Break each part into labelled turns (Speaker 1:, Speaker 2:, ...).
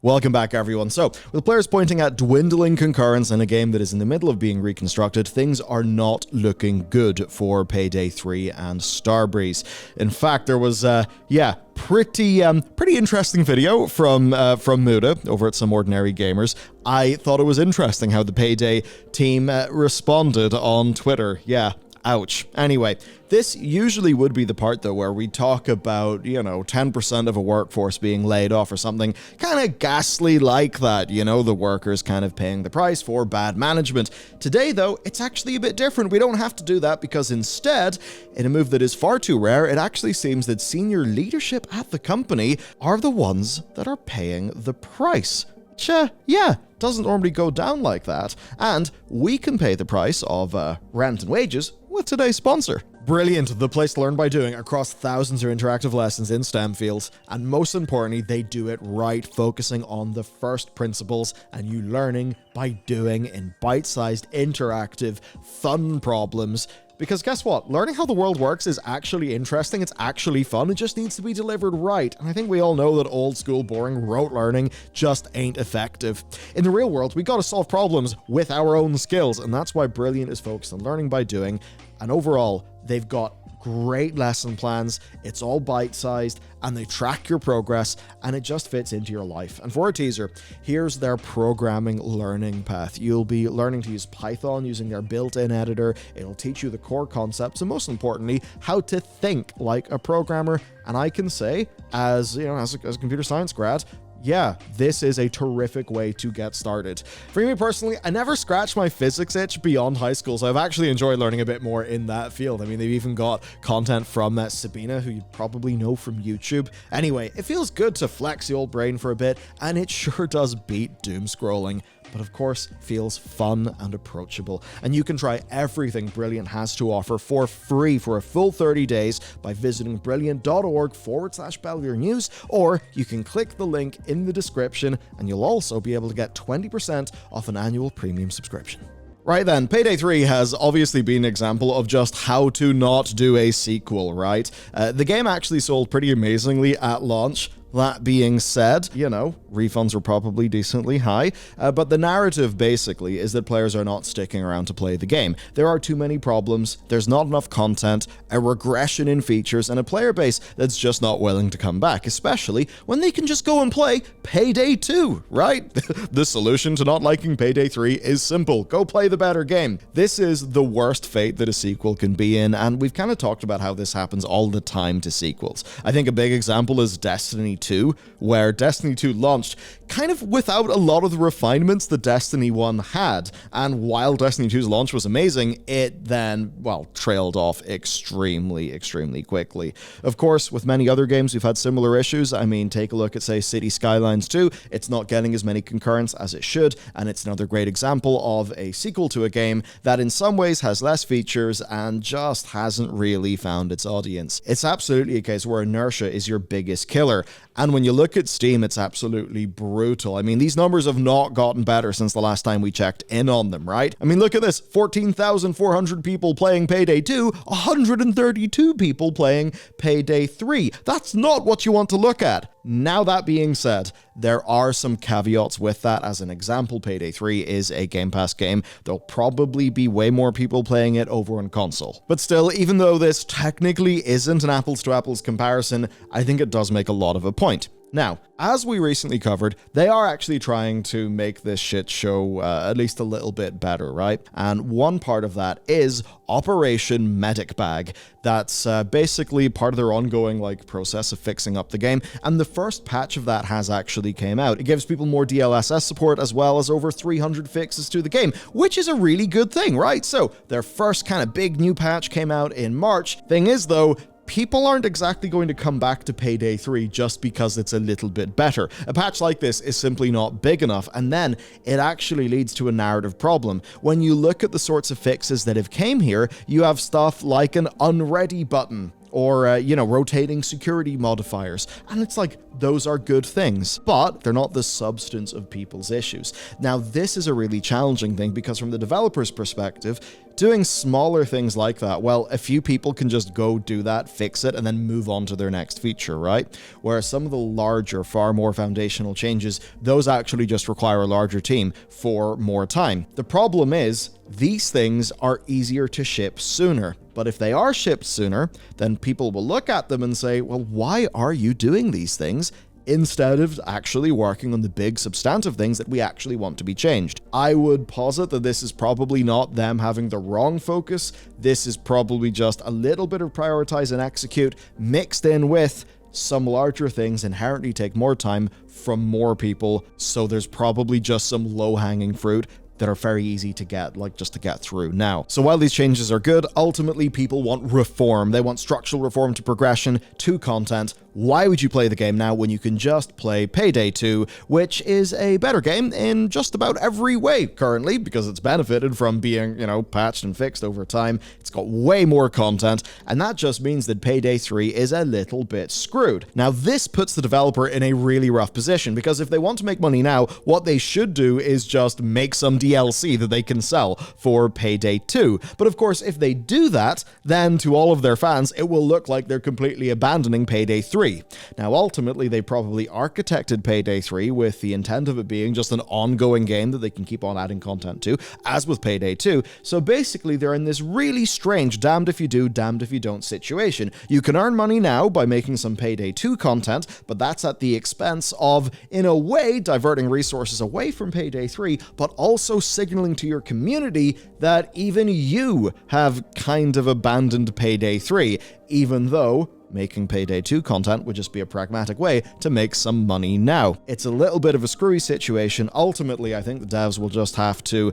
Speaker 1: Welcome back, everyone. So, with players pointing at dwindling concurrence in a game that is in the middle of being reconstructed, things are not looking good for Payday 3 and Starbreeze. In fact, there was, pretty interesting video from Muda over at Some Ordinary Gamers. I thought it was interesting how the Payday team responded on Twitter. Yeah. Ouch. Anyway, this usually would be the part, though, where we talk about, 10% of a workforce being laid off or something kind of ghastly like that, the workers kind of paying the price for bad management. Today, though, it's actually a bit different. We don't have to do that because instead, in a move that is far too rare, it actually seems that senior leadership at the company are the ones that are paying the price. Doesn't normally go down like that. And we can pay the price of rent and wages with today's sponsor. Brilliant, the place to learn by doing across thousands of interactive lessons in STEM fields. And most importantly, they do it right, focusing on the first principles and you learning by doing in bite-sized, interactive, fun problems. Because guess what? Learning how the world works is actually interesting, it's actually fun, it just needs to be delivered right. And I think we all know that old school, boring, rote learning just ain't effective. In the real world, we gotta solve problems with our own skills, and that's why Brilliant is focused on learning by doing. And overall, they've got great lesson plans, it's all bite-sized, and they track your progress, and it just fits into your life. And for a teaser, here's their programming learning path. You'll be learning to use Python using their built-in editor. It'll teach you the core concepts, and most importantly, how to think like a programmer. And I can say, as a computer science grad, yeah, this is a terrific way to get started. For me personally, I never scratched my physics itch beyond high school, so I've actually enjoyed learning a bit more in that field. I mean, they've even got content from Sabina, who you probably know from YouTube. Anyway, it feels good to flex the old brain for a bit, and it sure does beat doom scrolling. But of course, feels fun and approachable. And you can try everything Brilliant has to offer for free for a full 30 days by visiting brilliant.org/Bellular News, or you can click the link in the description and you'll also be able to get 20% off an annual premium subscription. Right then, Payday 3 has obviously been an example of just how to not do a sequel, right? The game actually sold pretty amazingly at launch. That being said, refunds were probably decently high, but the narrative basically is that players are not sticking around to play the game. There are too many problems, there's not enough content, a regression in features, and a player base that's just not willing to come back, especially when they can just go and play Payday 2, right? The solution to not liking Payday 3 is simple. Go play the better game. This is the worst fate that a sequel can be in, and we've kind of talked about how this happens all the time to sequels. I think a big example is Destiny 2, where Destiny 2 launched kind of without a lot of the refinements that Destiny 1 had, and while Destiny 2's launch was amazing, it then, trailed off extremely quickly. Of course, with many other games, we've had similar issues. I mean, take a look at, say, City Skylines 2. It's not getting as many concurrents as it should, and it's another great example of a sequel to a game that in some ways has less features and just hasn't really found its audience. It's absolutely a case where inertia is your biggest killer. And when you look at Steam, it's absolutely brutal. I mean, these numbers have not gotten better since the last time we checked in on them, right? I mean, look at this. 14,400 people playing Payday 2, 132 people playing Payday 3. That's not what you want to look at. Now, that being said, there are some caveats with that. As an example, Payday 3 is a Game Pass game. There'll probably be way more people playing it over on console. But still, even though this technically isn't an apples-to-apples comparison, I think it does make a lot of a point. Now, as we recently covered, they are actually trying to make this shit show at least a little bit better, right? And one part of that is Operation Medic Bag. That's basically part of their ongoing process of fixing up the game, and the first patch of that has actually came out. It gives people more DLSS support as well as over 300 fixes to the game, which is a really good thing, right? So their first kind of big new patch came out in March. Thing is, though, people aren't exactly going to come back to Payday 3 just because it's a little bit better. A patch like this is simply not big enough, and then it actually leads to a narrative problem. When you look at the sorts of fixes that have came here, you have stuff like an unready button, or, rotating security modifiers. And it's like, those are good things, but they're not the substance of people's issues. Now, this is a really challenging thing because from the developer's perspective, doing smaller things like that, well, a few people can just go do that, fix it, and then move on to their next feature, right? Whereas some of the larger, far more foundational changes, those actually just require a larger team for more time. The problem is, these things are easier to ship sooner. But if they are shipped sooner, then people will look at them and say, well, why are you doing these things instead of actually working on the big substantive things that we actually want to be changed? I would posit that this is probably not them having the wrong focus. This is probably just a little bit of prioritize and execute mixed in with some larger things inherently take more time from more people. So there's probably just some low-hanging fruit that are very easy to get, like just to get through now. So while these changes are good, ultimately people want reform. They want structural reform to progression, to content. Why would you play the game now when you can just play Payday 2, which is a better game in just about every way currently, because it's benefited from being, patched and fixed over time. It's got way more content, and that just means that Payday 3 is a little bit screwed. Now, this puts the developer in a really rough position, because if they want to make money now, what they should do is just make some DLC that they can sell for Payday 2. But of course, if they do that, then to all of their fans, it will look like they're completely abandoning Payday 3. Now, ultimately, they probably architected Payday 3 with the intent of it being just an ongoing game that they can keep on adding content to, as with Payday 2. So basically, they're in this really strange damned if you do, damned if you don't situation. You can earn money now by making some Payday 2 content, but that's at the expense of, in a way, diverting resources away from Payday 3, but also signaling to your community that even you have kind of abandoned Payday 3, even though making Payday 2 content would just be a pragmatic way to make some money now. It's a little bit of a screwy situation. Ultimately, I think the devs will just have to,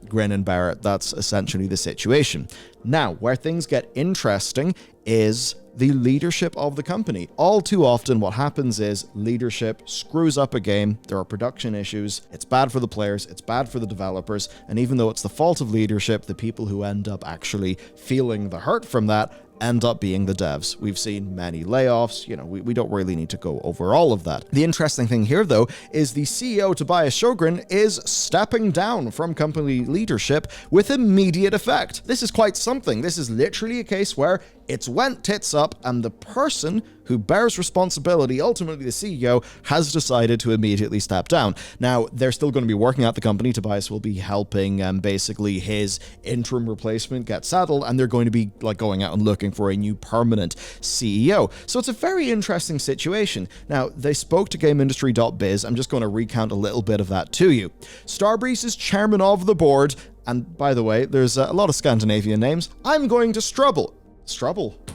Speaker 1: grin and bear it. That's essentially the situation. Now, where things get interesting is the leadership of the company. All too often what happens is leadership screws up a game, there are production issues, it's bad for the players, it's bad for the developers, and even though it's the fault of leadership, the people who end up actually feeling the hurt from that end up being the devs. We've seen many layoffs, we don't really need to go over all of that. The interesting thing here, though, is the CEO, Tobias Sjogren, is stepping down from company leadership with immediate effect. This is quite something. This is literally a case where it's went tits up, and the person who bears responsibility, ultimately the CEO, has decided to immediately step down. Now, they're still going to be working at the company. Tobias will be helping basically his interim replacement get settled, and they're going to be going out and looking for a new permanent CEO. So it's a very interesting situation. Now, they spoke to GameIndustry.biz. I'm just going to recount a little bit of that to you. Starbreeze is chairman of the board, and by the way, there's a lot of Scandinavian names. I'm going to Strubble.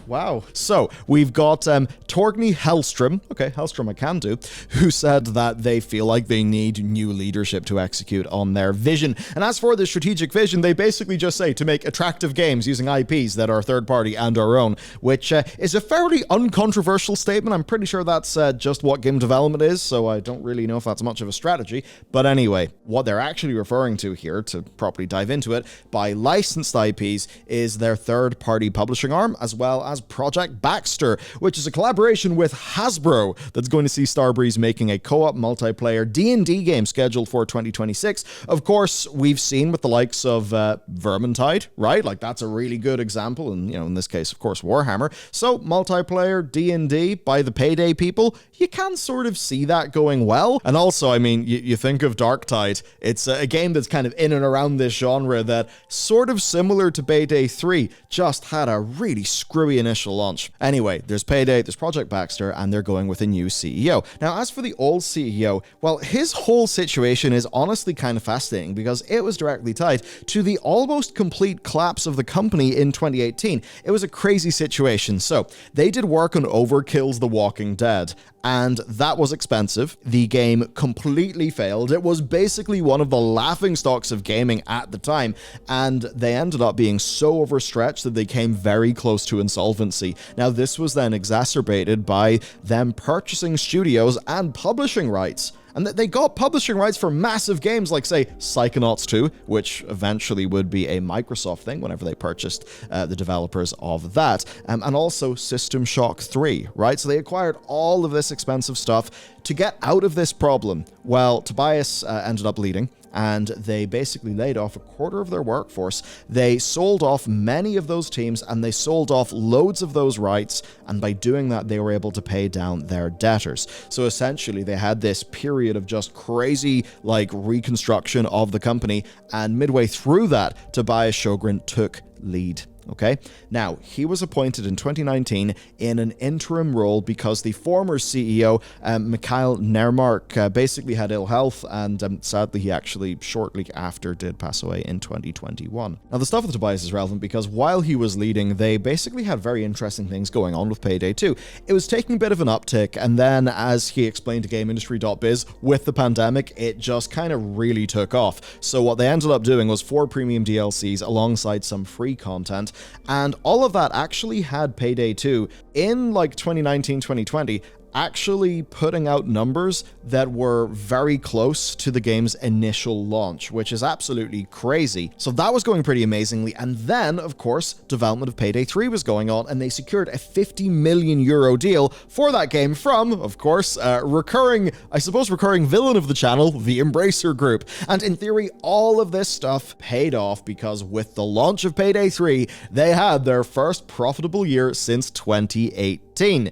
Speaker 1: Wow. So we've got Torgny Hellstrom, okay, Hellstrom I can do, who said that they feel like they need new leadership to execute on their vision. And as for the strategic vision, they basically just say to make attractive games using IPs that are third party and our own, which is a fairly uncontroversial statement. I'm pretty sure that's just what game development is, so I don't really know if that's much of a strategy. But anyway, what they're actually referring to here, to properly dive into it, by licensed IPs is their third party publishing arm, as well as Project Baxter, which is a collaboration with Hasbro that's going to see Starbreeze making a co-op multiplayer D&D game scheduled for 2026. Of course, we've seen with the likes of Vermintide, right? That's a really good example, and in this case, of course, Warhammer. So multiplayer D&D by the Payday people, you can sort of see that going well. And also, you think of Darktide, it's a game that's kind of in and around this genre that, sort of similar to Payday 3, just had a really screwy initial launch. Anyway, there's Payday, there's Project Baxter, and they're going with a new CEO. Now, as for the old CEO, well, his whole situation is honestly kind of fascinating because it was directly tied to the almost complete collapse of the company in 2018. It was a crazy situation. So, they did work on Overkill's The Walking Dead, and that was expensive. The game completely failed. It was basically one of the laughingstocks of gaming at the time, and they ended up being so overstretched that they came very close to insolvency. Now, this was then exacerbated by them purchasing studios and publishing rights. And they got publishing rights for massive games like, say, Psychonauts 2, which eventually would be a Microsoft thing whenever they purchased the developers of that, and also System Shock 3, right? So they acquired all of this expensive stuff to get out of this problem. Well, Tobias ended up leading, and they basically laid off a quarter of their workforce. They sold off many of those teams, and they sold off loads of those rights, and by doing that, they were able to pay down their debtors. So essentially, they had this period of just crazy, like, reconstruction of the company, and midway through that, Tobias Sjogren took lead. Okay, now he was appointed in 2019 in an interim role because the former CEO, Mikhail Nermark, basically had ill health, and sadly he actually shortly after did pass away in 2021. Now the stuff with Tobias is relevant because while he was leading, they basically had very interesting things going on with PayDay 2. It was taking a bit of an uptick, and then as he explained to GameIndustry.biz, with the pandemic, it just kind of really took off. So what they ended up doing was 4 premium DLCs alongside some free content. And all of that actually had PayDay 2 in like 2019, 2020, actually putting out numbers that were very close to the game's initial launch, which is absolutely crazy. So that was going pretty amazingly. And then, of course, development of PayDay 3 was going on, and they secured a 50 million euro deal for that game from, of course, recurring villain of the channel, the Embracer Group. And in theory, all of this stuff paid off because with the launch of PayDay 3, they had their first profitable year since 2018.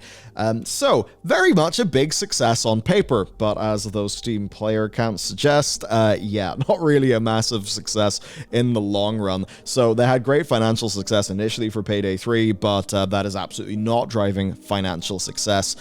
Speaker 1: So, very much a big success on paper, but as those Steam player counts suggest, yeah, not really a massive success in the long run. So they had great financial success initially for PayDay 3, but that is absolutely not driving financial success,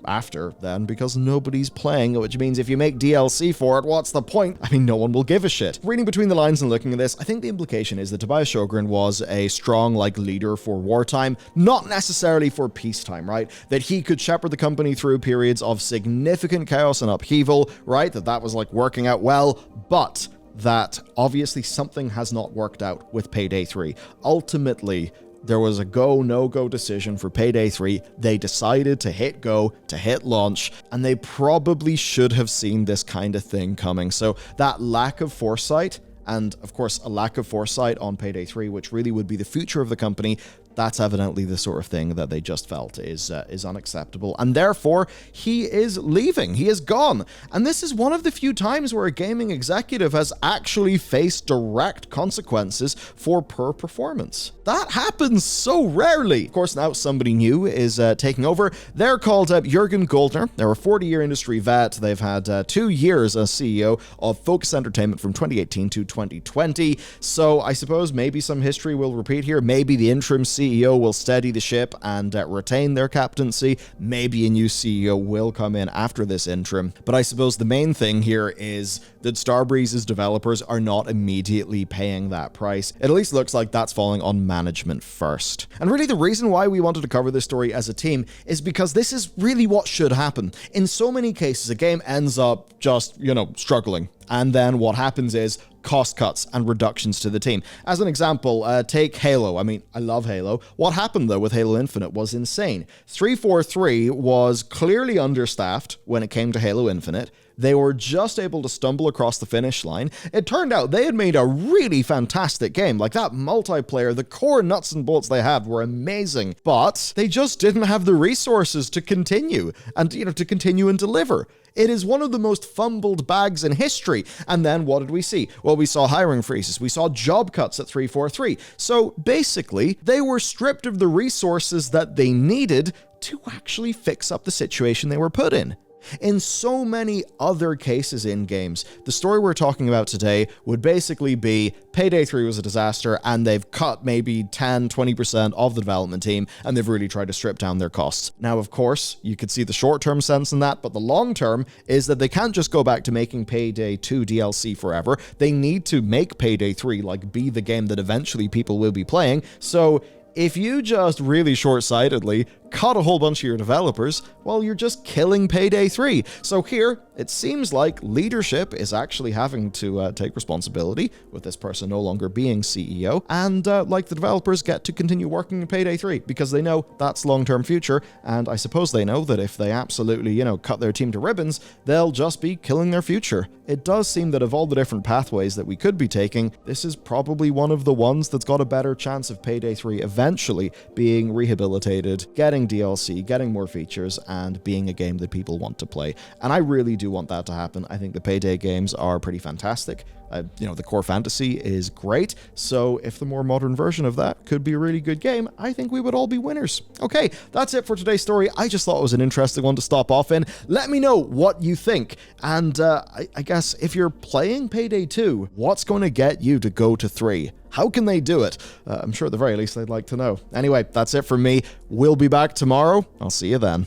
Speaker 1: after then, because nobody's playing, which means if you make DLC for it, what's the point? I mean, no one will give a shit. Reading between the lines and looking at this, I think the implication is that Tobias Sjogren was a strong, leader for wartime, not necessarily for peacetime, right? That he could shepherd the company through periods of significant chaos and upheaval, right? That was working out well, but that obviously something has not worked out with PayDay 3. Ultimately, there was a go, no-go decision for PayDay 3. They decided to hit go, to hit launch, and they probably should have seen this kind of thing coming. So that lack of foresight, and of course a lack of foresight on PayDay 3, which really would be the future of the company, that's evidently the sort of thing that they just felt is unacceptable. And therefore, he is leaving. He is gone. And this is one of the few times where a gaming executive has actually faced direct consequences for poor performance. That happens so rarely. Of course, now somebody new is taking over. They're called Jürgen Goldner. They're a 40-year industry vet. They've had 2 years as CEO of Focus Entertainment from 2018 to 2020. So I suppose maybe some history will repeat here. Maybe the interim CEO will steady the ship and retain their captaincy. Maybe a new CEO will come in after this interim. But I suppose the main thing here is that Starbreeze's developers are not immediately paying that price. It at least looks like that's falling on management first. And really the reason why we wanted to cover this story as a team is because this is really what should happen. In so many cases, a game ends up just, struggling. And then what happens is cost cuts and reductions to the team. As an example, take Halo. I mean, I love Halo. What happened, though, with Halo Infinite was insane. 343 was clearly understaffed when it came to Halo Infinite. They were just able to stumble across the finish line. It turned out they had made a really fantastic game. That multiplayer, the core nuts and bolts they had were amazing, but they just didn't have the resources to continue and, to continue and deliver. It is one of the most fumbled bags in history. And then what did we see? Well, we saw hiring freezes. We saw job cuts at 343. So basically, they were stripped of the resources that they needed to actually fix up the situation they were put in. In so many other cases in games, the story we're talking about today would basically be PayDay 3 was a disaster and they've cut maybe 10-20% of the development team and they've really tried to strip down their costs. Now, of course, you could see the short-term sense in that, but the long-term is that they can't just go back to making PayDay 2 DLC forever. They need to make PayDay 3 be the game that eventually people will be playing. So if you just really short-sightedly cut a whole bunch of your developers, well, you're just killing Payday 3. So here, it seems like leadership is actually having to take responsibility, with this person no longer being CEO, and like the developers get to continue working in Payday 3 because they know that's long-term future, and I suppose they know that if they absolutely, cut their team to ribbons, they'll just be killing their future. It does seem that of all the different pathways that we could be taking, this is probably one of the ones that's got a better chance of Payday 3 eventually being rehabilitated, getting DLC, getting more features, and being a game that people want to play. And I really do want that to happen. I think the Payday games are pretty fantastic. The core fantasy is great, so if the more modern version of that could be a really good game, I think we would all be winners. Okay, that's it for today's story. I just thought it was an interesting one to stop off in. Let me know what you think, and I guess if you're playing Payday 2, what's going to get you to go to 3? How can they do it? I'm sure at the very least they'd like to know. Anyway, that's it from me. We'll be back tomorrow. I'll see you then.